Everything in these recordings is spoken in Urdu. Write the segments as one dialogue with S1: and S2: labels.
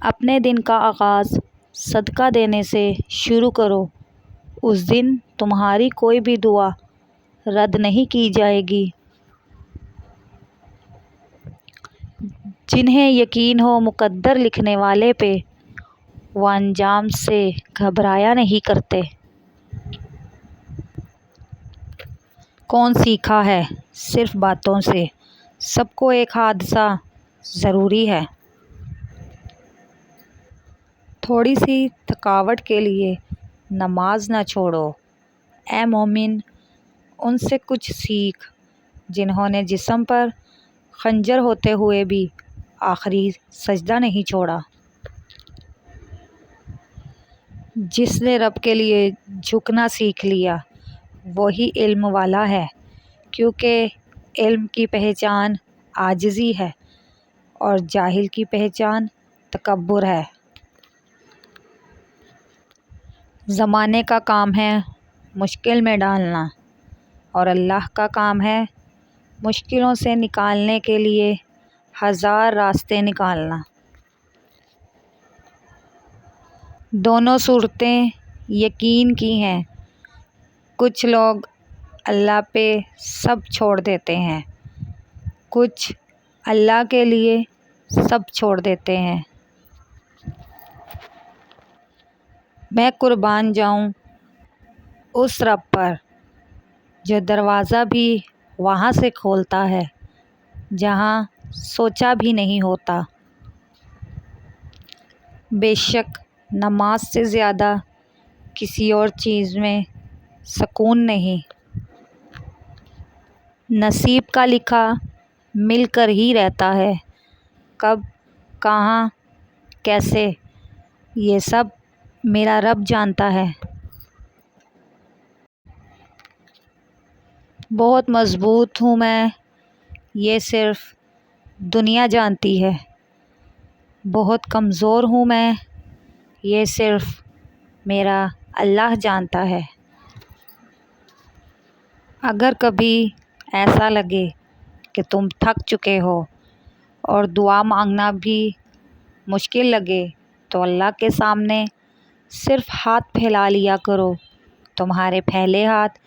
S1: اپنے دن کا آغاز صدقہ دینے سے شروع کرو۔ اس دن تمہاری کوئی بھی دعا رد نہیں کی جائے گی۔ جنہیں یقین ہو مقدر لکھنے والے پہ، وہ انجام سے گھبرایا نہیں کرتے۔ کون سیکھا ہے صرف باتوں سے، سب کو ایک حادثہ ضروری ہے۔ تھوڑی سی تھکاوٹ کے لیے نماز نہ چھوڑو۔ اے مومن، ان سے کچھ سیکھ جنہوں نے جسم پر خنجر ہوتے ہوئے بھی آخری سجدہ نہیں چھوڑا۔ جس نے رب کے لیے جھکنا سیکھ لیا وہی علم والا ہے، کیونکہ علم کی پہچان عاجزی ہے اور جاہل کی پہچان تکبر ہے۔ زمانے کا کام ہے مشکل میں ڈالنا، اور اللہ کا کام ہے مشکلوں سے نکالنے کے لیے ہزار راستے نکالنا۔ دونوں صورتیں یقین کی ہیں۔ کچھ لوگ اللہ پہ سب چھوڑ دیتے ہیں، کچھ اللہ کے لیے سب چھوڑ دیتے ہیں۔ میں قربان جاؤں اس رب پر جو دروازہ بھی وہاں سے کھولتا ہے جہاں سوچا بھی نہیں ہوتا۔ بے شک نماز سے زیادہ کسی اور چیز میں سکون نہیں۔ نصیب کا لکھا مل کر ہی رہتا ہے، کب، کہاں، کیسے، یہ سب میرا رب جانتا ہے۔ بہت مضبوط ہوں میں، یہ صرف دنیا جانتی ہے۔ بہت کمزور ہوں میں، یہ صرف میرا اللہ جانتا ہے۔ اگر کبھی ایسا لگے کہ تم تھک چکے ہو اور دعا مانگنا بھی مشکل لگے تو اللہ کے سامنے صرف ہاتھ پھیلا لیا کرو۔ تمہارے پھیلے ہاتھ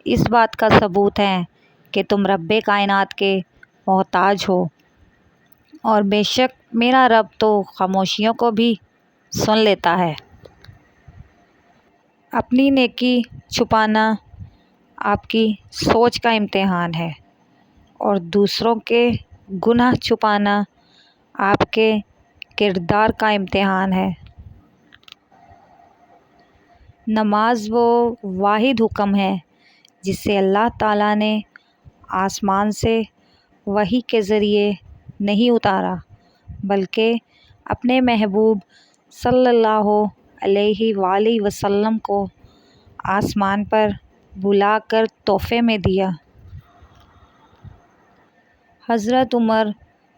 S1: اس بات کا ثبوت ہیں کہ تم رب کائنات کے محتاج ہو، اور بے شک میرا رب تو خاموشیوں کو بھی سن لیتا ہے۔ اپنی نیکی چھپانا آپ کی سوچ کا امتحان ہے، اور دوسروں کے گناہ چھپانا آپ کے کردار کا امتحان ہے۔ نماز وہ واحد حکم ہے جسے اللہ تعالیٰ نے آسمان سے وحی کے ذریعے نہیں اتارا، بلکہ اپنے محبوب صلی اللہ علیہ وآلہ وسلم کو آسمان پر بلا کر تحفے میں دیا۔ حضرت عمر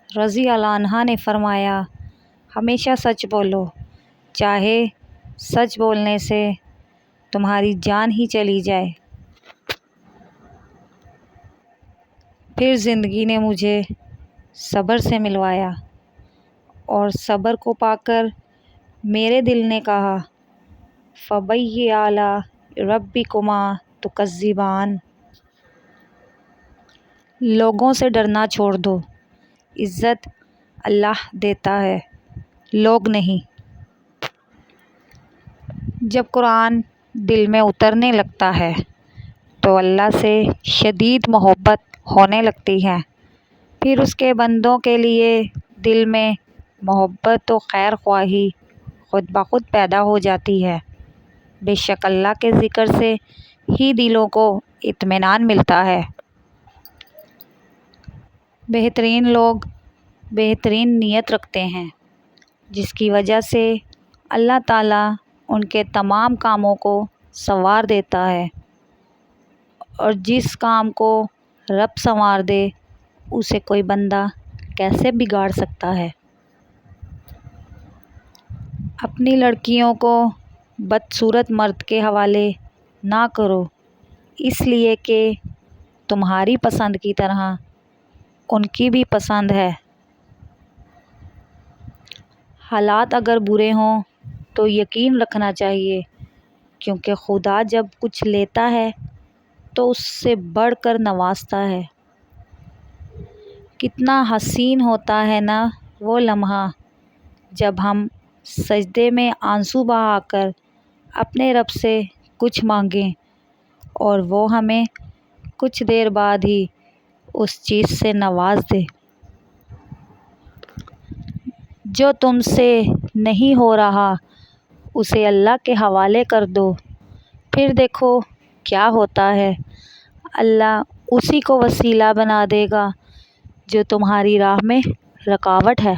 S1: رضی اللہ عنہ نے فرمایا، ہمیشہ سچ بولو، چاہے سچ بولنے سے تمہاری جان ہی چلی جائے۔ پھر زندگی نے مجھے صبر سے ملوایا، اور صبر کو پا کر میرے دل نے کہا، فَبِأَيِّ آلَاءِ رَبِّكُمَا تُكَذِّبَانِ۔ لوگوں سے ڈرنا چھوڑ دو، عزت اللہ دیتا ہے، لوگ نہیں۔ جب قرآن دل میں اترنے لگتا ہے تو اللہ سے شدید محبت ہونے لگتی ہے، پھر اس کے بندوں کے لیے دل میں محبت و خیر خواہی خود بخود پیدا ہو جاتی ہے۔ بے شک اللہ کے ذکر سے ہی دلوں کو اطمینان ملتا ہے۔ بہترین لوگ بہترین نیت رکھتے ہیں، جس کی وجہ سے اللہ تعالیٰ ان کے تمام کاموں کو سنوار دیتا ہے، اور جس کام کو رب سنوار دے اسے کوئی بندہ کیسے بگاڑ سکتا ہے۔ اپنی لڑکیوں کو بدصورت مرد کے حوالے نہ کرو، اس لیے کہ تمہاری پسند کی طرح ان کی بھی پسند ہے۔ حالات اگر برے ہوں تو یقین رکھنا چاہیے، کیونکہ خدا جب کچھ لیتا ہے تو اس سے بڑھ کر نوازتا ہے۔ کتنا حسین ہوتا ہے نا وہ لمحہ جب ہم سجدے میں آنسو بہا کر اپنے رب سے کچھ مانگیں اور وہ ہمیں کچھ دیر بعد ہی اس چیز سے نواز دے۔ جو تم سے نہیں ہو رہا اسے اللہ کے حوالے کر دو، پھر دیکھو کیا ہوتا ہے۔ اللہ اسی کو وسیلہ بنا دے گا جو تمہاری راہ میں رکاوٹ ہے۔